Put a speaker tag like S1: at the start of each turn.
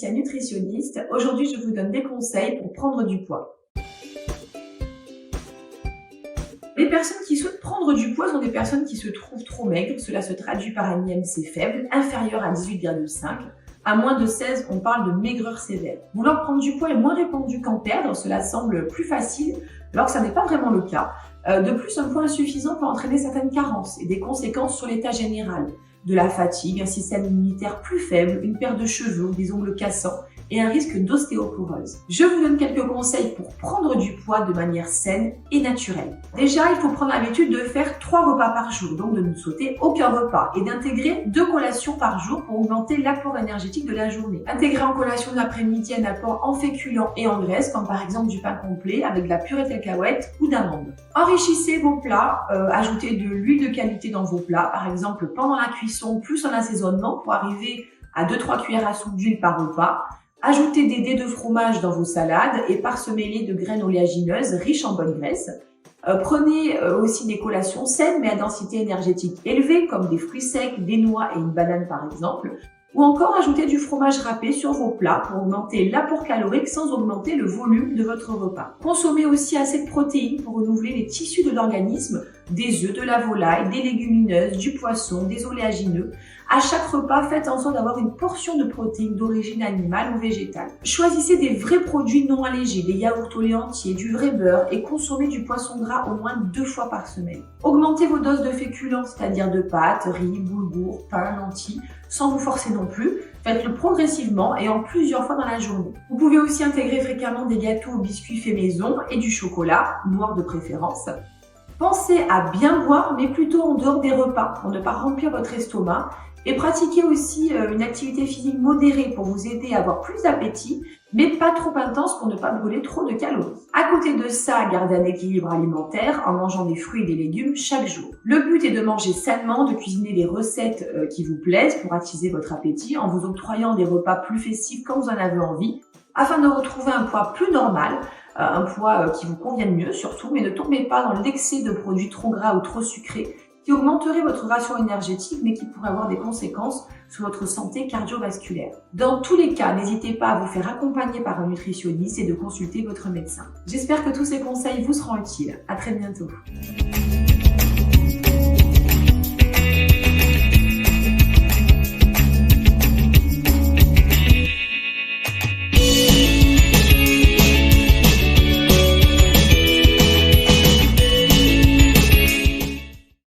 S1: Laetitia, nutritionniste. Aujourd'hui, je vous donne des conseils pour prendre du poids. Les personnes qui souhaitent prendre du poids sont des personnes qui se trouvent trop maigres. Cela se traduit par un IMC faible, inférieur à 18,5. À moins de 16, on parle de maigreur sévère. Vouloir prendre du poids est moins répandu qu'en perdre. Cela semble plus facile, alors que ça n'est pas vraiment le cas. De plus, un poids insuffisant peut entraîner certaines carences et des conséquences sur l'état général. De la fatigue, un système immunitaire plus faible, une perte de cheveux ou des ongles cassants et un risque d'ostéoporose. Je vous donne quelques conseils pour prendre du poids de manière saine et naturelle. Déjà, il faut prendre l'habitude de faire 3 repas par jour, donc de ne sauter aucun repas et d'intégrer 2 collations par jour pour augmenter l'apport énergétique de la journée. Intégrer en collation de l'après-midi un apport en féculents et en graisse, comme par exemple du pain complet avec de la purée de cacahuètes ou d'amandes. Enrichissez vos plats, ajoutez de l'huile de qualité dans vos plats, par exemple pendant la cuisson plus en assaisonnement pour arriver à 2-3 cuillères à soupe d'huile par repas. Ajoutez des dés de fromage dans vos salades et parsemez-les de graines oléagineuses riches en bonne graisse. Prenez aussi des collations saines mais à densité énergétique élevée comme des fruits secs, des noix et une banane par exemple. Ou encore ajoutez du fromage râpé sur vos plats pour augmenter l'apport calorique sans augmenter le volume de votre repas. Consommez aussi assez de protéines pour renouveler les tissus de l'organisme, des œufs, de la volaille, des légumineuses, du poisson, des oléagineux. À chaque repas, faites en sorte d'avoir une portion de protéines d'origine animale ou végétale. Choisissez des vrais produits non allégés, des yaourts au lait entier, du vrai beurre et consommez du poisson gras au moins 2 fois par semaine. Augmentez vos doses de féculents, c'est-à-dire de pâtes, riz, boulgour, pain, lentilles, sans vous forcer non plus. Faites-le progressivement et en plusieurs fois dans la journée. Vous pouvez aussi intégrer fréquemment des gâteaux ou biscuits faits maison et du chocolat, noir de préférence. Pensez à bien boire, mais plutôt en dehors des repas pour ne pas remplir votre estomac. Et pratiquez aussi une activité physique modérée pour vous aider à avoir plus d'appétit, mais pas trop intense pour ne pas brûler trop de calories. À côté de ça, gardez un équilibre alimentaire en mangeant des fruits et des légumes chaque jour. Le but est de manger sainement, de cuisiner des recettes qui vous plaisent pour attiser votre appétit en vous octroyant des repas plus festifs quand vous en avez envie, afin de retrouver un poids plus normal, un poids qui vous convienne mieux surtout, mais ne tombez pas dans l'excès de produits trop gras ou trop sucrés qui augmenterait votre ration énergétique mais qui pourrait avoir des conséquences sur votre santé cardiovasculaire. Dans tous les cas, n'hésitez pas à vous faire accompagner par un nutritionniste et de consulter votre médecin. J'espère que tous ces conseils vous seront utiles. À très bientôt.